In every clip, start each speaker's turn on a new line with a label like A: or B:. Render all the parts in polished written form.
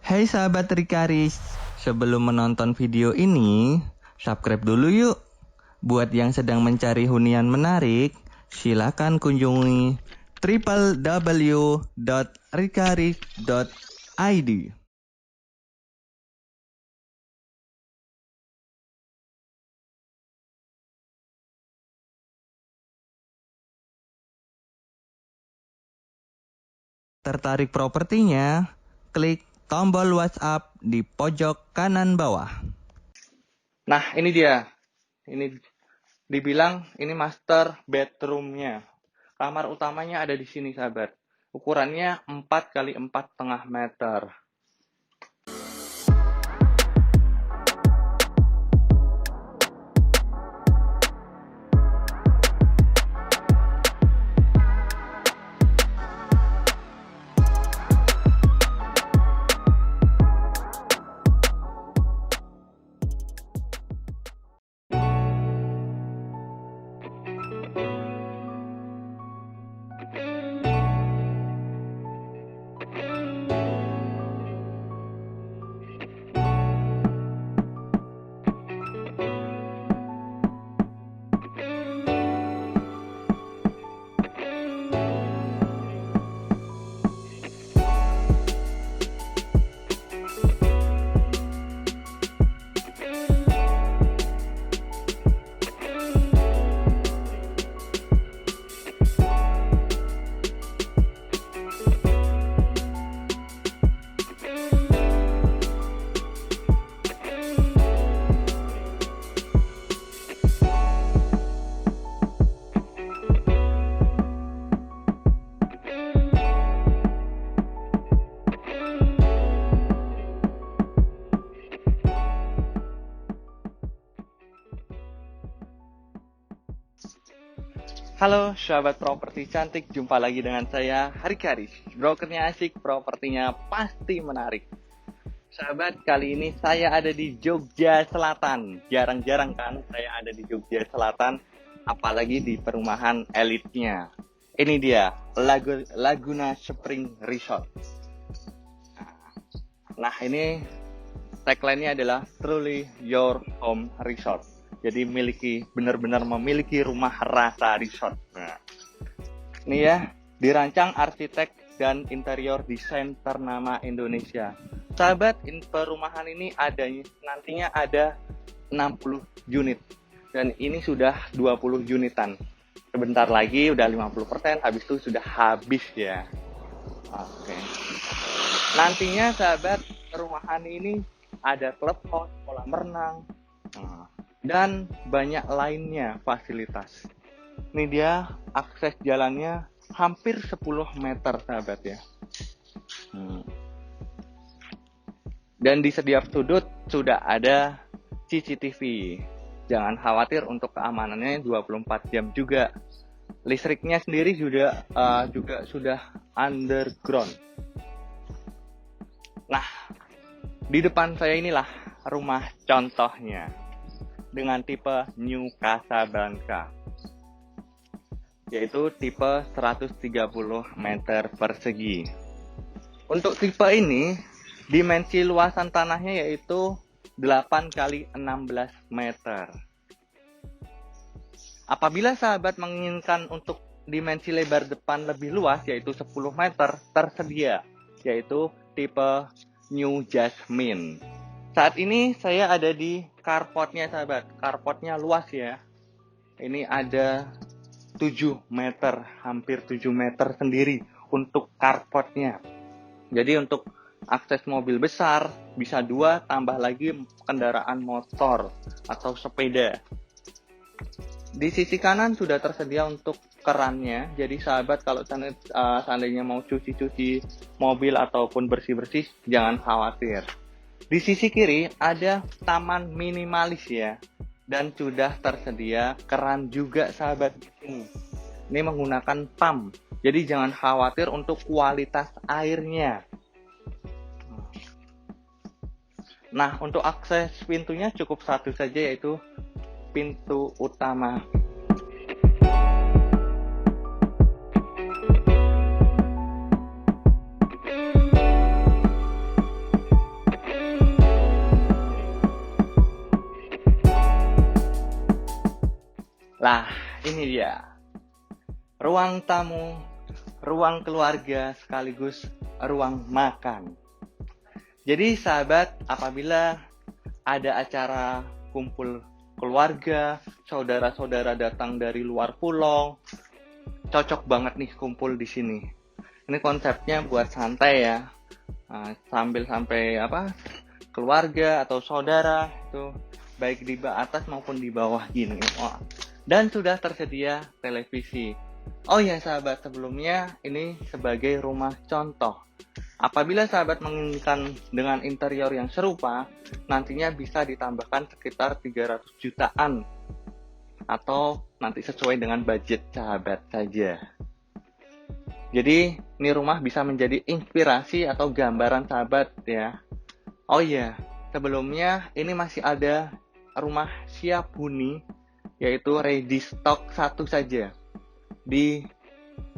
A: Hai sahabat Rikaris, sebelum menonton video ini, subscribe dulu yuk. Buat yang sedang mencari hunian menarik, silakan kunjungi www.rikaris.id. Tertarik propertinya? Klik tombol WhatsApp di pojok kanan bawah.
B: Nah, ini dia. Ini dibilang ini master bedroomnya. Kamar utamanya ada di sini, sahabat. Ukurannya 4 kali 4,5 meter. Halo sahabat properti cantik, jumpa lagi dengan saya Rikaris. Brokernya asik, propertinya pasti menarik. Sahabat, kali ini saya ada di Jogja Selatan. Jarang-jarang kan saya ada di Jogja Selatan, apalagi di perumahan elitnya. Ini dia, Laguna Spring Resort. Nah, ini tagline-nya adalah Truly Your Home Resort. Jadi benar-benar memiliki rumah rasa resort. Nah, ini ya, dirancang arsitek dan interior desain ternama Indonesia. Sahabat, perumahan ini nantinya ada 60 unit. Dan ini sudah 20 unitan. Sebentar lagi udah 50%, habis itu sudah habis ya. Oke. Nantinya sahabat, perumahan ini ada clubhouse, kolam renang, dan banyak lainnya fasilitas. Ini dia akses jalannya hampir 10 meter sahabat ya. Dan di setiap sudut sudah ada CCTV. Jangan khawatir, untuk keamanannya 24 jam juga. Listriknya sendiri juga sudah underground. Nah, di depan saya inilah rumah contohnya dengan tipe New Casablanca, yaitu tipe 130 meter persegi. Untuk tipe ini, dimensi luasan tanahnya yaitu 8 kali 16 meter. Apabila sahabat menginginkan untuk dimensi lebar depan lebih luas, yaitu 10 meter, tersedia, yaitu tipe New Jasmine. Saat ini saya ada di carportnya sahabat. Carportnya luas ya. Ini ada 7 meter, hampir 7 meter sendiri untuk carportnya. Jadi untuk akses mobil besar bisa 2, tambah lagi kendaraan motor atau sepeda. Di sisi kanan sudah tersedia untuk kerannya. Jadi sahabat, kalau seandainya mau cuci-cuci mobil ataupun bersih-bersih, jangan khawatir. Di sisi kiri ada taman minimalis ya, dan sudah tersedia keran juga sahabat di sini. Ini menggunakan pump, jadi jangan khawatir untuk kualitas airnya. Nah, untuk akses pintunya cukup satu saja, yaitu pintu utama. Lah, ini dia. Ruang tamu, ruang keluarga, sekaligus ruang makan. Jadi sahabat, apabila ada acara kumpul keluarga, saudara-saudara datang dari luar pulau, cocok banget nih kumpul di sini. Ini konsepnya buat santai ya. Sambil sampai keluarga atau saudara itu baik di atas maupun di bawah gini. Dan sudah tersedia televisi. Oh ya sahabat, sebelumnya ini sebagai rumah contoh. Apabila sahabat menginginkan dengan interior yang serupa, nantinya bisa ditambahkan sekitar 300 jutaan. Atau nanti sesuai dengan budget sahabat saja. Jadi, ini rumah bisa menjadi inspirasi atau gambaran sahabat ya. Oh iya, sebelumnya ini masih ada rumah siap huni, yaitu ready stock 1 saja.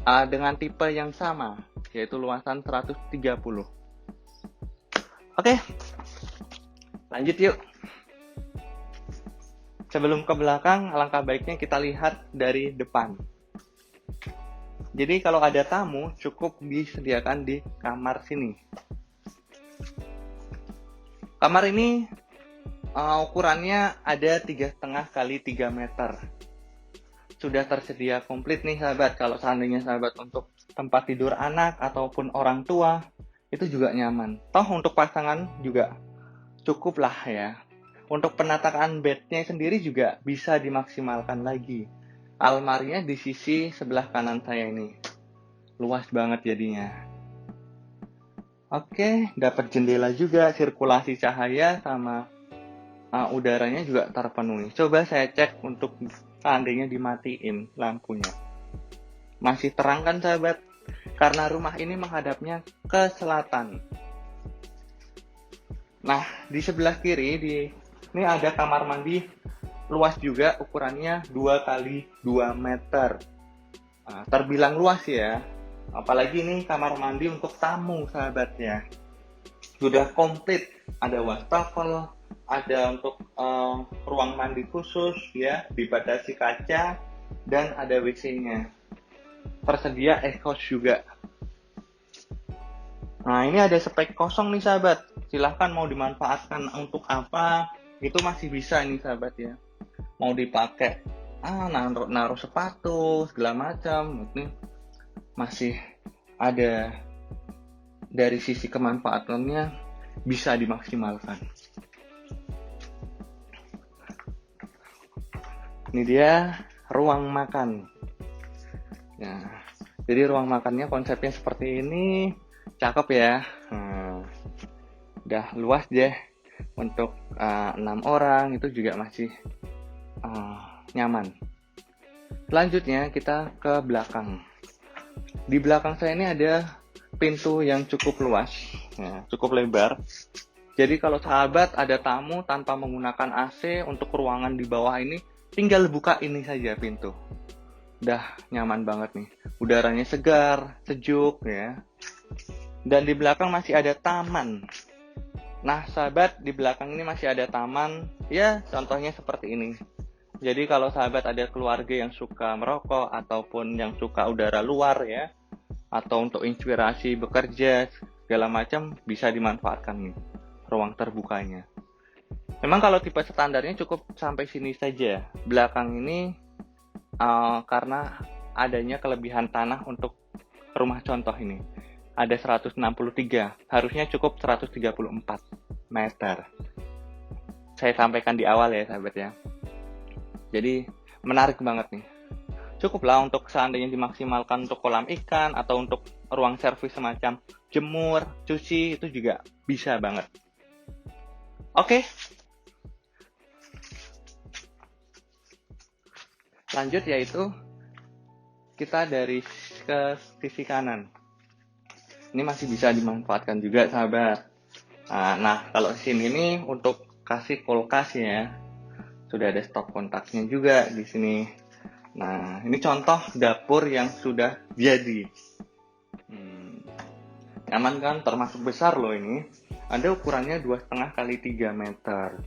B: Dengan tipe yang sama, yaitu luasan 130. Oke, lanjut yuk. Sebelum ke belakang, alangkah baiknya kita lihat dari depan. Jadi kalau ada tamu, cukup disediakan di kamar sini. Kamar ini ukurannya ada 3,5 kali 3 meter. Sudah tersedia komplit nih sahabat. Kalau seandainya sahabat untuk tempat tidur anak ataupun orang tua, itu juga nyaman. Toh untuk pasangan juga cukup lah ya. Untuk penataan bednya sendiri juga bisa dimaksimalkan lagi. Almarinya di sisi sebelah kanan saya ini. Luas banget jadinya. Oke, dapat jendela juga, sirkulasi cahaya sama udaranya juga terpenuhi. Coba saya cek untuk seandainya dimatiin lampunya. Masih terang kan sahabat? Karena rumah ini menghadapnya ke selatan. Nah, di sebelah kiri ini ada kamar mandi luas juga, ukurannya 2 kali 2 meter. Terbilang luas ya. Apalagi ini kamar mandi untuk tamu sahabat ya. Sudah komplit, ada wastafel, ada untuk ruang mandi khusus ya, dibatasi kaca, dan ada WC-nya. Tersedia exhaust juga. Nah, ini ada spek kosong nih sahabat. Silahkan mau dimanfaatkan untuk apa, itu masih bisa nih sahabat ya. Mau dipakai naruh sepatu segala macam, ini masih ada. Dari sisi kemanfaatannya bisa dimaksimalkan. Ini dia ruang makan. Nah, jadi ruang makannya konsepnya seperti ini, cakep ya. Udah luas deh untuk 6 orang, itu juga masih nyaman. Selanjutnya kita ke belakang. Di belakang saya ini ada pintu yang cukup luas, ya, cukup lebar. Jadi kalau sahabat ada tamu tanpa menggunakan AC untuk ruangan di bawah ini, tinggal buka ini saja pintu. Udah nyaman banget nih. Udaranya segar, sejuk ya. Dan di belakang masih ada taman. Nah sahabat, di belakang ini masih ada taman. Ya contohnya seperti ini. Jadi kalau sahabat ada keluarga yang suka merokok ataupun yang suka udara luar ya, atau untuk inspirasi bekerja segala macam, bisa dimanfaatkan nih ruang terbukanya. Memang kalau tipe standarnya cukup sampai sini saja. Belakang ini karena adanya kelebihan tanah untuk rumah contoh ini. Ada 163, harusnya cukup 134 meter. Saya sampaikan di awal ya sahabat ya. Jadi menarik banget nih. Cukuplah untuk seandainya dimaksimalkan untuk kolam ikan atau untuk ruang servis semacam jemur, cuci, itu juga bisa banget. Oke. Lanjut yaitu kita dari ke sisi kanan. Ini masih bisa dimanfaatkan juga sahabat. Nah kalau sini nih untuk kasih kulkas ya. Sudah ada stop kontaknya juga di sini. Nah, ini contoh dapur yang sudah jadi. Nyaman kan? Termasuk besar loh ini. Ada ukurannya 2,5 kali 3 meter.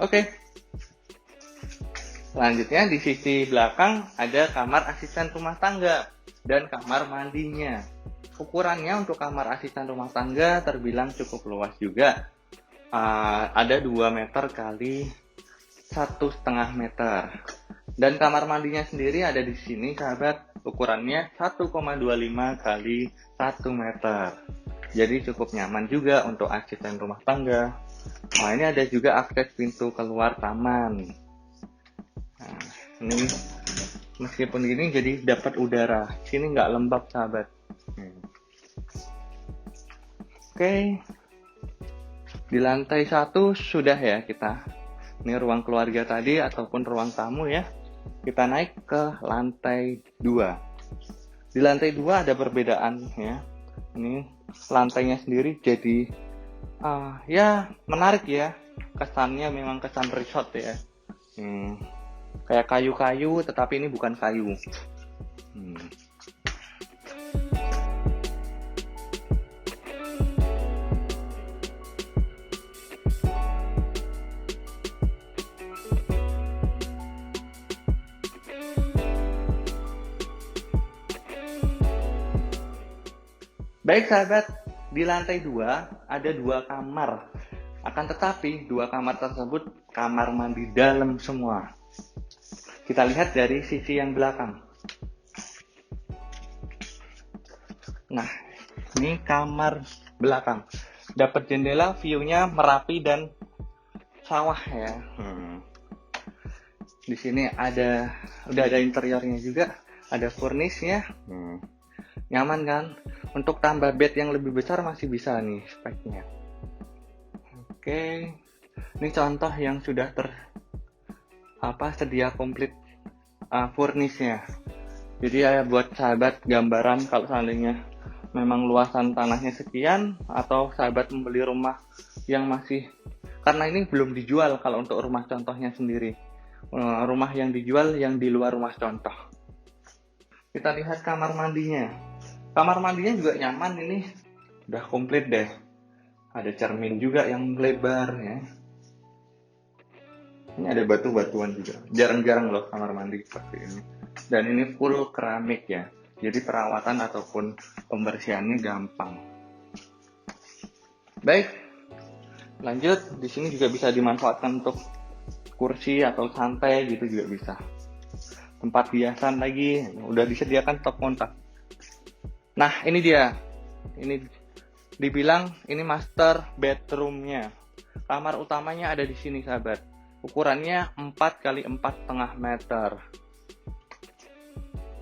B: Oke. Selanjutnya di sisi belakang ada kamar asisten rumah tangga dan kamar mandinya. Ukurannya untuk kamar asisten rumah tangga terbilang cukup luas juga. Ada 2 meter kali 1,5 meter. Dan kamar mandinya sendiri ada di sini sahabat, ukurannya 1,25 kali 1 meter. Jadi cukup nyaman juga untuk asisten rumah tangga. Nah, ini ada juga akses pintu keluar taman. Nah, ini meskipun gini jadi dapat udara. Sini nggak lembab sahabat. Oke. Di lantai 1 sudah ya kita. Ini ruang keluarga tadi ataupun ruang tamu ya. Kita naik ke lantai 2. Di lantai 2 ada perbedaan ya. Ini lantainya sendiri jadi ya menarik ya. Kesannya memang kesan resort ya. Kayak kayu-kayu tetapi ini bukan kayu. Baik sahabat, di lantai 2 ada 2 kamar. Akan tetapi 2 kamar tersebut kamar mandi dalam semua. Kita lihat dari sisi yang belakang. Nah, ini kamar belakang. Dapat jendela, view-nya Merapi dan sawah ya. Di sini udah ada interiornya juga, ada furnisnya. Nyaman kan? Untuk tambah bed yang lebih besar masih bisa nih speknya. Oke. Ini contoh yang sudah sedia komplit furnisnya. Jadi ya buat sahabat gambaran kalau seandainya memang luasan tanahnya sekian atau sahabat membeli rumah yang masih, karena ini belum dijual kalau untuk rumah contohnya sendiri. Rumah yang dijual yang di luar rumah contoh. Kita lihat kamar mandinya. Kamar mandinya juga nyaman ini. Udah komplit deh. Ada cermin juga yang lebar ya. Ini ada batu-batuan juga. Jarang-jarang loh kamar mandi seperti ini. Dan ini full keramik ya. Jadi perawatan ataupun pembersihannya gampang. Baik. Lanjut, di sini juga bisa dimanfaatkan untuk kursi atau santai gitu juga bisa. Tempat hiasan lagi, udah disediakan stop kontak. Nah, ini dia. Ini dibilang ini master bedroomnya. Kamar utamanya ada di sini, sahabat. Ukurannya 4 kali 4,5 meter.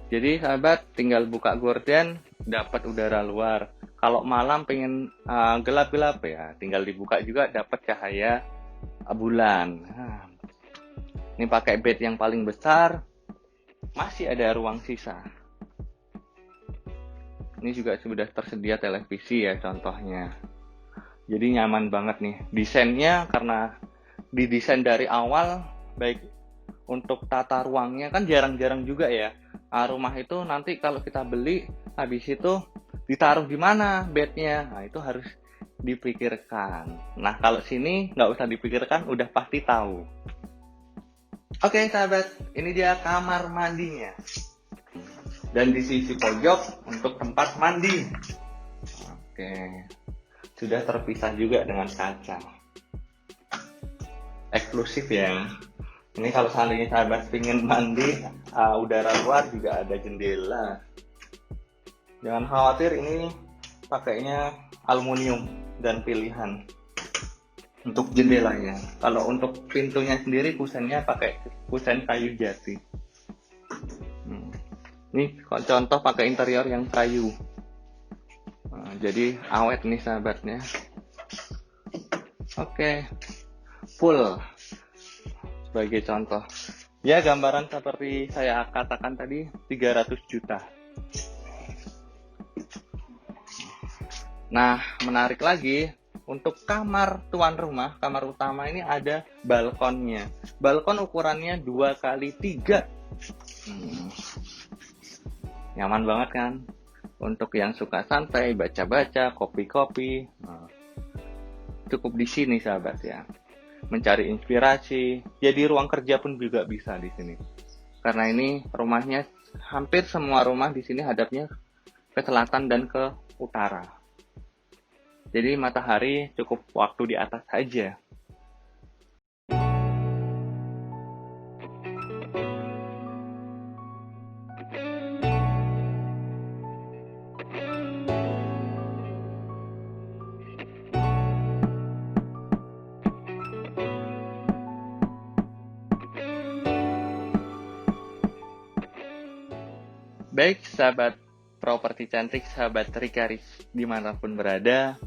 B: Jadi, sahabat tinggal buka gorden, dapat udara luar. Kalau malam pengen gelap-gelap ya, tinggal dibuka juga dapat cahaya bulan. Nah, ini pakai bed yang paling besar. Masih ada ruang sisa. Ini juga sudah tersedia televisi ya contohnya. Jadi nyaman banget nih. Desainnya karena didesain dari awal, baik untuk tata ruangnya kan jarang-jarang juga ya. Rumah itu nanti kalau kita beli, habis itu ditaruh di mana bednya. Nah itu harus dipikirkan. Nah kalau sini nggak usah dipikirkan, udah pasti tahu. Oke sahabat, ini dia kamar mandinya. Dan di sisi pojok untuk tempat mandi. Oke. Sudah terpisah juga dengan kaca. Eksklusif ya. Ini kalau seandainya sahabat ingin mandi, udara luar juga ada jendela. Jangan khawatir, ini pakainya aluminium dan pilihan untuk jendelanya. Kalau untuk pintunya sendiri kusennya pakai kusen kayu jati. Ini contoh pakai interior yang kayu. Nah, jadi awet nih sahabatnya. Oke. Full. Sebagai contoh. Ya gambaran seperti saya katakan tadi 300 juta. Nah, menarik lagi untuk kamar tuan rumah, kamar utama ini ada balkonnya. Balkon ukurannya 2 kali 3. Nyaman banget kan? Untuk yang suka santai, baca-baca, kopi-kopi. Cukup di sini sahabat ya. mencari inspirasi. Jadi ruang kerja pun juga bisa di sini. Karena ini rumahnya hampir semua rumah di sini hadapnya ke selatan dan ke utara. Jadi matahari cukup waktu di atas saja. Baik sahabat properti cantik, sahabat Rikaris dimanapun berada,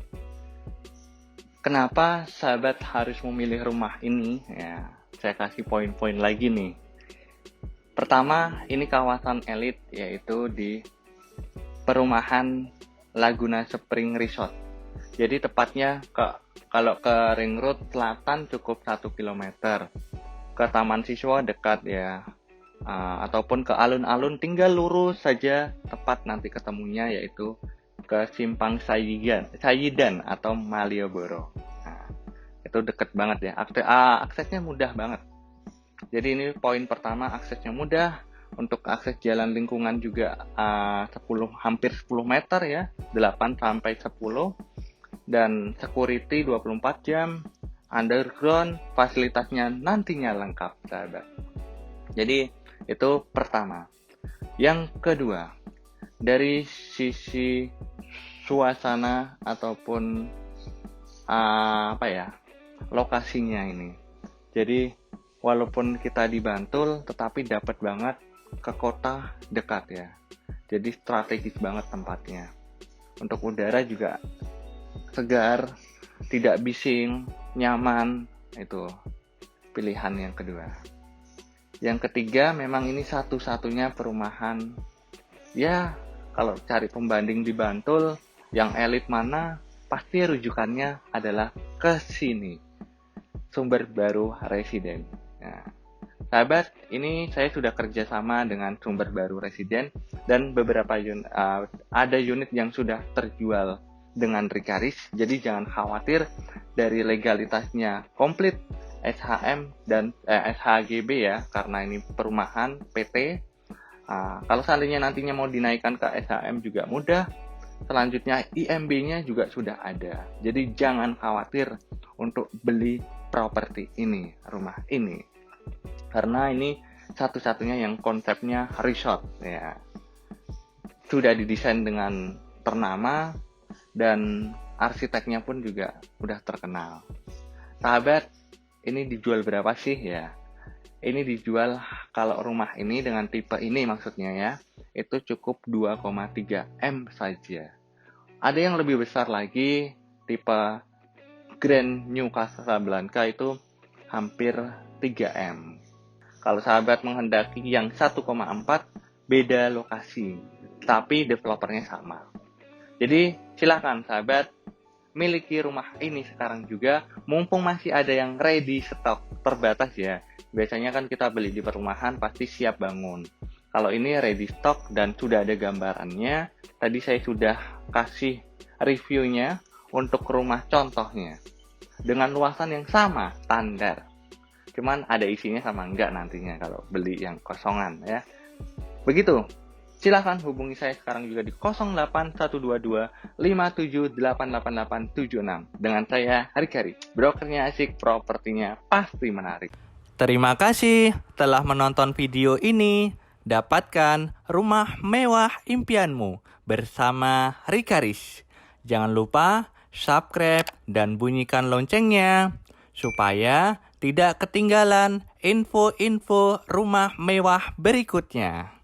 B: kenapa sahabat harus memilih rumah ini? Ya, saya kasih poin-poin lagi nih. Pertama, ini kawasan elit, yaitu di perumahan Laguna Spring Resort. Jadi tepatnya kalau ke Ring Road Selatan cukup 1 km, ke Taman Siswa dekat ya. Ataupun ke alun-alun tinggal lurus saja, tepat nanti ketemunya yaitu ke Simpang Sayidan atau Malioboro. Nah, itu deket banget ya, aksesnya mudah banget. Jadi ini poin pertama, aksesnya mudah. Untuk akses jalan lingkungan juga hampir 10 meter ya, 8 sampai 10, dan security 24 jam, underground, fasilitasnya nantinya lengkap sahabat. Jadi itu pertama. Yang kedua, dari sisi suasana ataupun lokasinya ini. Jadi walaupun kita di Bantul, tetapi dapat banget ke kota dekat ya. Jadi strategis banget tempatnya. Untuk udara juga segar, tidak bising, nyaman. Itu pilihan yang kedua. Yang ketiga, memang ini satu-satunya perumahan. Ya, kalau cari pembanding di Bantul, yang elit mana, pasti rujukannya adalah ke sini. Sumber Baru Residen. Nah, sahabat, ini saya sudah kerjasama dengan Sumber Baru Residen dan beberapa ada unit yang sudah terjual dengan Rikaris. Jadi jangan khawatir, dari legalitasnya komplit, SHM dan SHGB ya, karena ini perumahan PT. Kalau seandainya nantinya mau dinaikkan ke SHM juga mudah. Selanjutnya IMB-nya juga sudah ada. Jadi jangan khawatir untuk beli properti ini, rumah ini. Karena ini satu-satunya yang konsepnya resort ya. Sudah didesain dengan ternama dan arsiteknya pun juga udah terkenal. Sahabat, ini dijual berapa sih ya? Ini dijual, kalau rumah ini dengan tipe ini maksudnya ya, itu cukup 2,3 M saja. Ada yang lebih besar lagi, tipe Grand New Casablanca itu hampir 3 M. Kalau sahabat menghendaki yang 1,4, beda lokasi, tapi developernya sama. Jadi silakan sahabat, miliki rumah ini sekarang juga, mumpung masih ada yang ready stock, terbatas ya. Biasanya kan kita beli di perumahan pasti siap bangun. Kalau ini ready stock dan sudah ada gambarannya, tadi saya sudah kasih reviewnya untuk rumah contohnya. Dengan luasan yang sama, standar. Cuman ada isinya sama enggak nantinya kalau beli yang kosongan ya. Begitu. Silahkan hubungi saya sekarang juga di 08122 5788876 dengan saya Rikari. Brokernya asik, propertinya pasti menarik.
A: Terima kasih telah menonton video ini. Dapatkan rumah mewah impianmu bersama Rikaris. Jangan lupa subscribe dan bunyikan loncengnya supaya tidak ketinggalan info-info rumah mewah berikutnya.